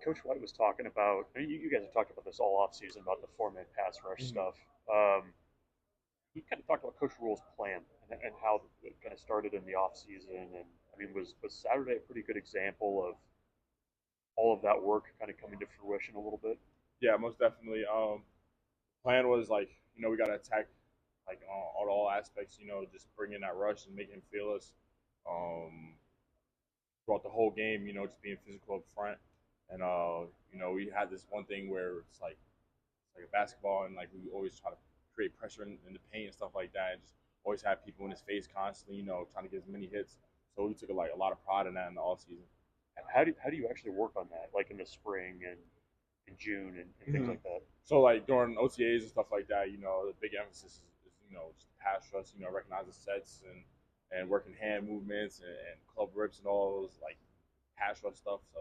Coach White was talking about. I mean, you guys have talked about this all off season about the four-man pass rush Mhm. stuff. He kind of talked about Coach Rule's plan and how it kind of started in the off season. And I mean, was Saturday a pretty good example of all of that work kind of coming to fruition a little bit? Yeah, most definitely. Plan was like, we got to attack like on all aspects. Just bringing that rush and making him feel us um, throughout the whole game. Just being physical up front. And we had this one thing where it's like a basketball, and like we always try to create pressure in the paint and stuff like that, and just always have people in his face constantly. Trying to get as many hits. So we took a lot of pride in that in the off season. How do you actually work on that, like in the spring and in June and things Mm-hmm. like that? So like during OTAs and stuff like that, the big emphasis is just pass rush, recognizing sets and working hand movements and club rips and all those like pass rush stuff. So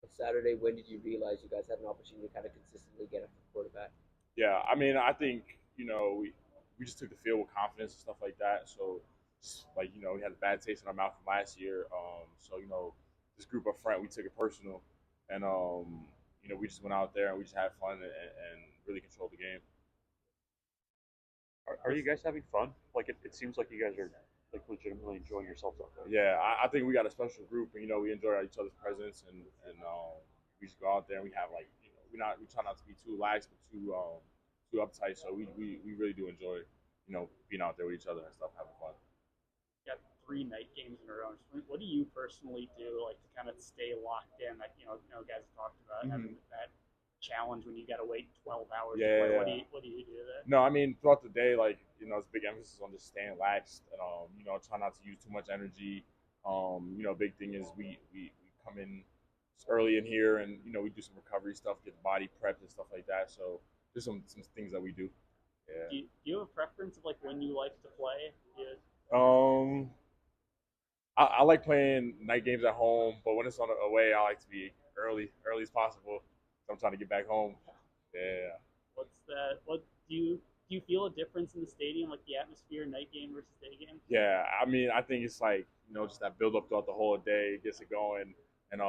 On Saturday, when did you realize you guys had an opportunity to kind of consistently get after the quarterback? yeah, I mean I think we just took the field with confidence and stuff like that. So just, like we had a bad taste in our mouth from last year. So this group up front we took it personal, and we just went out there and we just had fun and really controlled the game. Are you guys having fun? Like it seems like you guys are like legitimately enjoying yourselves out there. Yeah, I think we got a special group, and we enjoy each other's presence, and we just go out there and we have like we try not to be too lax but too uptight. So we really do enjoy being out there with each other and stuff, having fun. Got three night games in a row. What do you personally do, like to kind of stay locked in? Like guys have talked about Mm-hmm. having that challenge when you got to wait 12 hours to play. Yeah. What do you do there? No, I mean throughout the day, like it's big emphasis on just staying lax and try not to use too much energy. Big thing is we come in early in here and we do some recovery stuff, get the body prepped and stuff like that. So there's some things that we do. Yeah. Do you have a preference of like when you like to play? Yeah. Um, I like playing night games at home, but when it's on away, I like to be early as possible. So I'm trying to get back home. Yeah. What's that? What do you feel a difference in the stadium, like the atmosphere, night game versus day game? Yeah, I mean, I think it's like just that build up throughout the whole day gets it going, and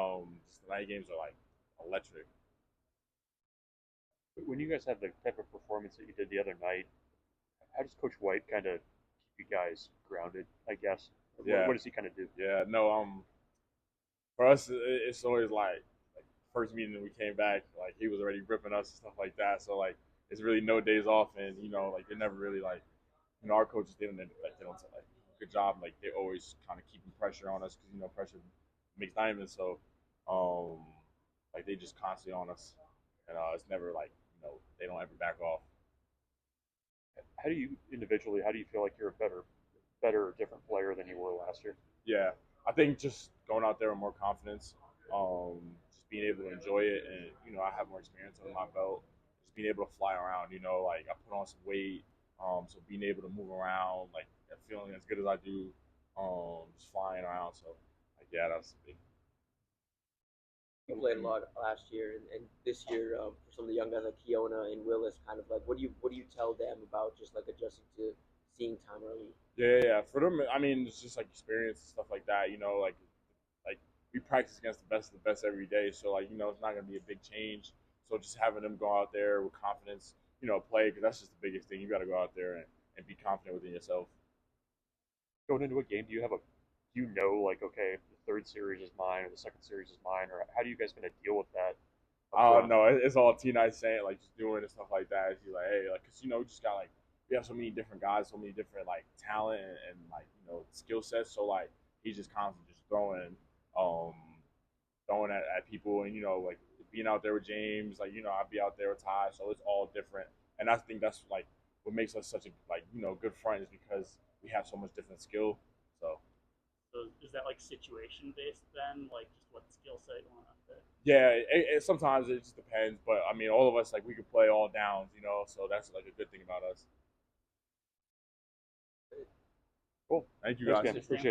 just the night games are like electric. When you guys have the type of performance that you did the other night, how does Coach White kind of keep you guys grounded? I guess. Yeah, What does he kind of do? yeah. No, for us, it's always like first meeting that we came back, like he was already ripping us and stuff like that. So like it's really no days off, and like they're never really like our coaches didn't like they don't say, like good job, like they always kind of keeping pressure on us because pressure makes diamonds. So um like they just constantly on us, and it's never like they don't ever back off. How do you individually? How do you feel like you're a better, or different player than you were last year? Yeah, I think just going out there with more confidence, just being able to enjoy it, and I have more experience under my belt. Just being able to fly around, like I put on some weight, so being able to move around, like feeling as good as I do, just flying around. So like yeah, that's big. You played a lot last year, and this year for some of the young guys like Keona and Willis, kind of like what do you tell them about just like adjusting to seeing time early? Yeah. For them, I mean, it's just like experience and stuff like that. Like we practice against the best of the best every day, so like it's not gonna be a big change. So just having them go out there with confidence, play because that's just the biggest thing. You got to go out there and be confident within yourself. Going into a game, do you know like okay, the third series is mine or the second series is mine, or how do you guys going to deal with that up Oh front? no, it's all T nice saying like just doing and stuff like that. He's like, hey, like, cause we just got like we have so many different guys, so many different like talent and like skill sets. So like he's just constantly just um, throwing at people, and like being out there with James, like I'd be out there with Ty. So it's all different, and I think that's like what makes us such a like good friends because we have so much different skill. So So is that like situation based then, like just what skill set you want out there? yeah, sometimes it just depends, but I mean, all of us like we could play all downs, so that's like a good thing about us. Cool. Thank you Thanks, guys. man. Appreciate it.